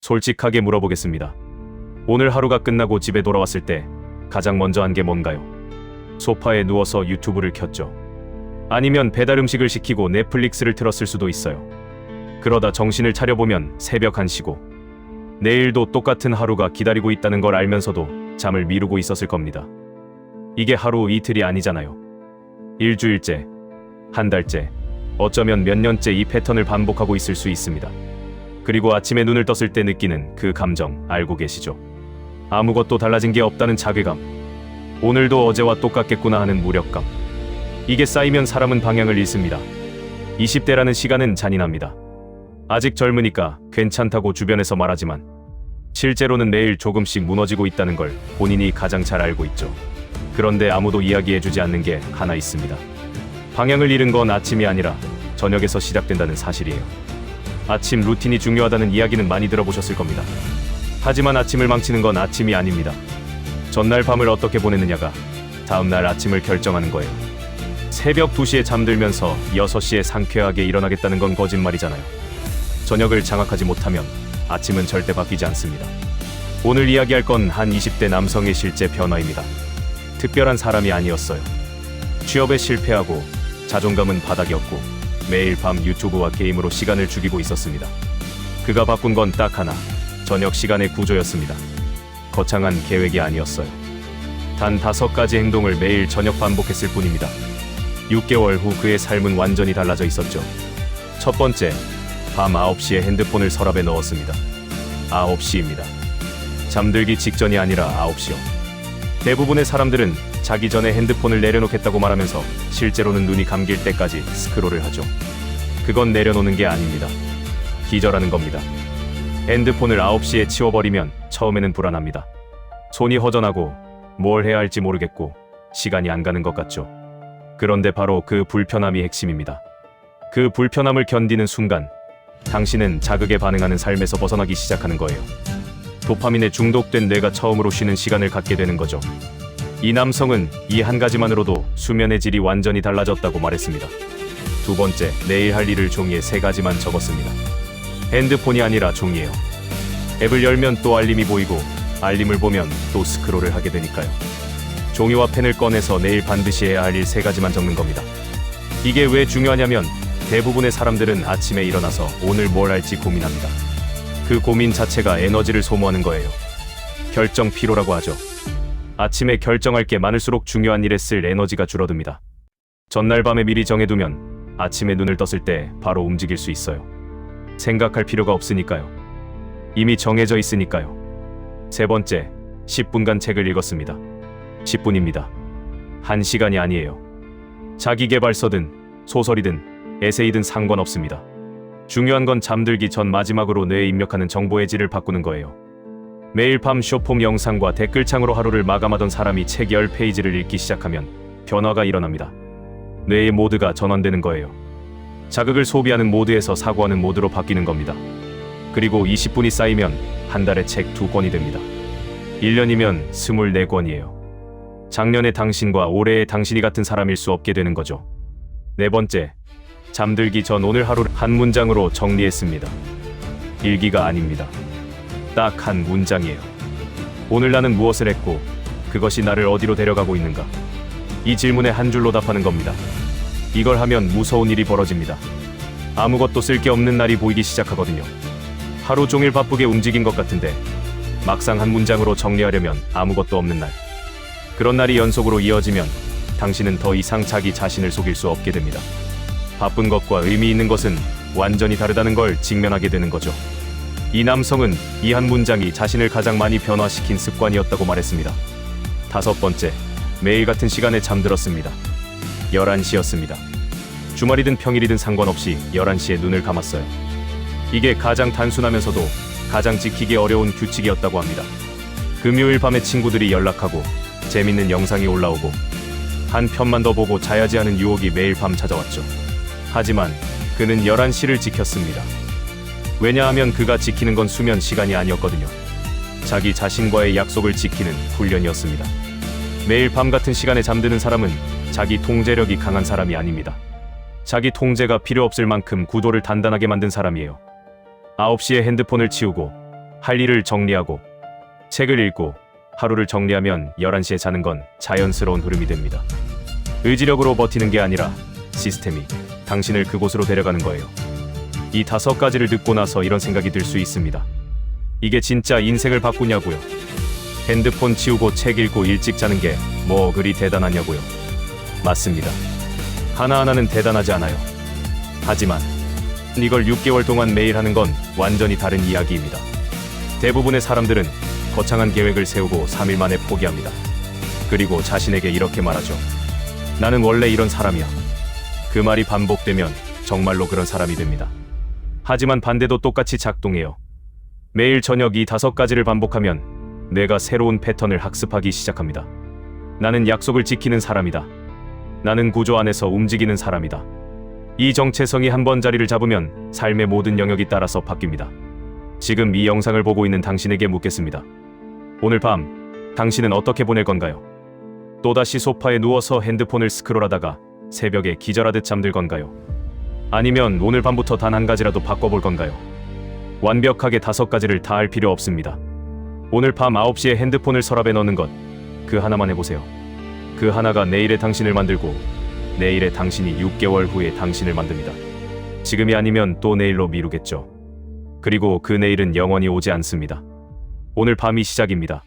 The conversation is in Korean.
솔직하게 물어보겠습니다. 오늘 하루가 끝나고 집에 돌아왔을 때 가장 먼저 한 게 뭔가요? 소파에 누워서 유튜브를 켰죠. 아니면 배달 음식을 시키고 넷플릭스를 틀었을 수도 있어요. 그러다 정신을 차려보면 새벽 1시고 내일도 똑같은 하루가 기다리고 있다는 걸 알면서도 잠을 미루고 있었을 겁니다. 이게 하루 이틀이 아니잖아요. 일주일째, 한 달째, 어쩌면 몇 년째 이 패턴을 반복하고 있을 수 있습니다. 그리고 아침에 눈을 떴을 때 느끼는 그 감정 알고 계시죠? 아무것도 달라진 게 없다는 자괴감, 오늘도 어제와 똑같겠구나 하는 무력감. 이게 쌓이면 사람은 방향을 잃습니다. 20대라는 시간은 잔인합니다. 아직 젊으니까 괜찮다고 주변에서 말하지만 실제로는 매일 조금씩 무너지고 있다는 걸 본인이 가장 잘 알고 있죠. 그런데 아무도 이야기해주지 않는 게 하나 있습니다. 방향을 잃은 건 아침이 아니라 저녁에서 시작된다는 사실이에요. 아침 루틴이 중요하다는 이야기는 많이 들어보셨을 겁니다. 하지만 아침을 망치는 건 아침이 아닙니다. 전날 밤을 어떻게 보냈느냐가 다음날 아침을 결정하는 거예요. 새벽 2시에 잠들면서 6시에 상쾌하게 일어나겠다는 건 거짓말이잖아요. 저녁을 장악하지 못하면 아침은 절대 바뀌지 않습니다. 오늘 이야기할 건 한 20대 남성의 실제 변화입니다. 특별한 사람이 아니었어요. 취업에 실패하고 자존감은 바닥이었고 매일 밤 유튜브와 게임으로 시간을 죽이고 있었습니다. 그가 바꾼 건 딱 하나, 저녁 시간의 구조였습니다. 거창한 계획이 아니었어요. 단 5가지 행동을 매일 저녁 반복했을 뿐입니다. 6개월 후 그의 삶은 완전히 달라져 있었죠. 첫 번째, 밤 9시에 핸드폰을 서랍에 넣었습니다. 9시입니다. 잠들기 직전이 아니라 9시요. 대부분의 사람들은 자기 전에 핸드폰을 내려놓겠다고 말하면서 실제로는 눈이 감길 때까지 스크롤을 하죠. 그건 내려놓는 게 아닙니다. 기절하는 겁니다. 핸드폰을 9시에 치워버리면 처음에는 불안합니다. 손이 허전하고 뭘 해야 할지 모르겠고 시간이 안 가는 것 같죠. 그런데 바로 그 불편함이 핵심입니다. 그 불편함을 견디는 순간 당신은 자극에 반응하는 삶에서 벗어나기 시작하는 거예요. 도파민에 중독된 뇌가 처음으로 쉬는 시간을 갖게 되는 거죠. 이 남성은 이 한 가지만으로도 수면의 질이 완전히 달라졌다고 말했습니다. 두 번째, 내일 할 일을 종이에 3가지만 적었습니다. 핸드폰이 아니라 종이에요. 앱을 열면 또 알림이 보이고 알림을 보면 또 스크롤을 하게 되니까요. 종이와 펜을 꺼내서 내일 반드시 해야 할 일 3가지만 적는 겁니다. 이게 왜 중요하냐면 대부분의 사람들은 아침에 일어나서 오늘 뭘 할지 고민합니다. 그 고민 자체가 에너지를 소모하는 거예요. 결정 피로라고 하죠. 아침에 결정할 게 많을수록 중요한 일에 쓸 에너지가 줄어듭니다. 전날 밤에 미리 정해두면 아침에 눈을 떴을 때 바로 움직일 수 있어요. 생각할 필요가 없으니까요. 이미 정해져 있으니까요. 세 번째, 10분간 책을 읽었습니다. 10분입니다. 1시간이 아니에요. 자기계발서든 소설이든 에세이든 상관없습니다. 중요한 건 잠들기 전 마지막으로 뇌에 입력하는 정보의 질을 바꾸는 거예요. 매일 밤 쇼폼 영상과 댓글창으로 하루를 마감하던 사람이 책 10페이지를 읽기 시작하면 변화가 일어납니다. 뇌의 모드가 전환되는 거예요. 자극을 소비하는 모드에서 사고하는 모드로 바뀌는 겁니다. 그리고 20분이 쌓이면 한 달에 책 2권이 됩니다. 1년이면 24권이에요. 작년의 당신과 올해의 당신이 같은 사람일 수 없게 되는 거죠. 네 번째, 잠들기 전 오늘 하루를 한 문장으로 정리했습니다. 일기가 아닙니다. 딱 한 문장이에요. 오늘 나는 무엇을 했고 그것이 나를 어디로 데려가고 있는가? 이 질문에 한 줄로 답하는 겁니다. 이걸 하면 무서운 일이 벌어집니다. 아무것도 쓸 게 없는 날이 보이기 시작하거든요. 하루 종일 바쁘게 움직인 것 같은데 막상 한 문장으로 정리하려면 아무것도 없는 날. 그런 날이 연속으로 이어지면 당신은 더 이상 자기 자신을 속일 수 없게 됩니다. 바쁜 것과 의미 있는 것은 완전히 다르다는 걸 직면하게 되는 거죠. 이 남성은 이 한 문장이 자신을 가장 많이 변화시킨 습관이었다고 말했습니다. 다섯 번째, 매일 같은 시간에 잠들었습니다. 11시였습니다. 주말이든 평일이든 상관없이 11시에 눈을 감았어요. 이게 가장 단순하면서도 가장 지키기 어려운 규칙이었다고 합니다. 금요일 밤에 친구들이 연락하고 재밌는 영상이 올라오고 한 편만 더 보고 자야지 하는 유혹이 매일 밤 찾아왔죠. 하지만 그는 11시를 지켰습니다. 왜냐하면 그가 지키는 건 수면 시간이 아니었거든요. 자기 자신과의 약속을 지키는 훈련이었습니다. 매일 밤 같은 시간에 잠드는 사람은 자기 통제력이 강한 사람이 아닙니다. 자기 통제가 필요 없을 만큼 구도를 단단하게 만든 사람이에요. 9시에 핸드폰을 치우고 할 일을 정리하고 책을 읽고 하루를 정리하면 11시에 자는 건 자연스러운 흐름이 됩니다. 의지력으로 버티는 게 아니라 시스템이 당신을 그곳으로 데려가는 거예요. 이 5가지를 듣고 나서 이런 생각이 들 수 있습니다. 이게 진짜 인생을 바꾸냐고요? 핸드폰 치우고 책 읽고 일찍 자는 게 뭐 그리 대단하냐고요? 맞습니다. 하나하나는 대단하지 않아요. 하지만 이걸 6개월 동안 매일 하는 건 완전히 다른 이야기입니다. 대부분의 사람들은 거창한 계획을 세우고 3일 만에 포기합니다. 그리고 자신에게 이렇게 말하죠. 나는 원래 이런 사람이야. 그 말이 반복되면 정말로 그런 사람이 됩니다. 하지만 반대도 똑같이 작동해요. 매일 저녁 이 5가지를 반복하면 뇌가 새로운 패턴을 학습하기 시작합니다. 나는 약속을 지키는 사람이다. 나는 구조 안에서 움직이는 사람이다. 이 정체성이 한번 자리를 잡으면 삶의 모든 영역이 따라서 바뀝니다. 지금 이 영상을 보고 있는 당신에게 묻겠습니다. 오늘 밤 당신은 어떻게 보낼 건가요? 또다시 소파에 누워서 핸드폰을 스크롤하다가 새벽에 기절하듯 잠들 건가요? 아니면 오늘 밤부터 단 한 가지라도 바꿔볼 건가요? 완벽하게 5가지를 다 할 필요 없습니다. 오늘 밤 9시에 핸드폰을 서랍에 넣는 것, 그 하나만 해보세요. 그 하나가 내일의 당신을 만들고 내일의 당신이 6개월 후에 당신을 만듭니다. 지금이 아니면 또 내일로 미루겠죠. 그리고 그 내일은 영원히 오지 않습니다. 오늘 밤이 시작입니다.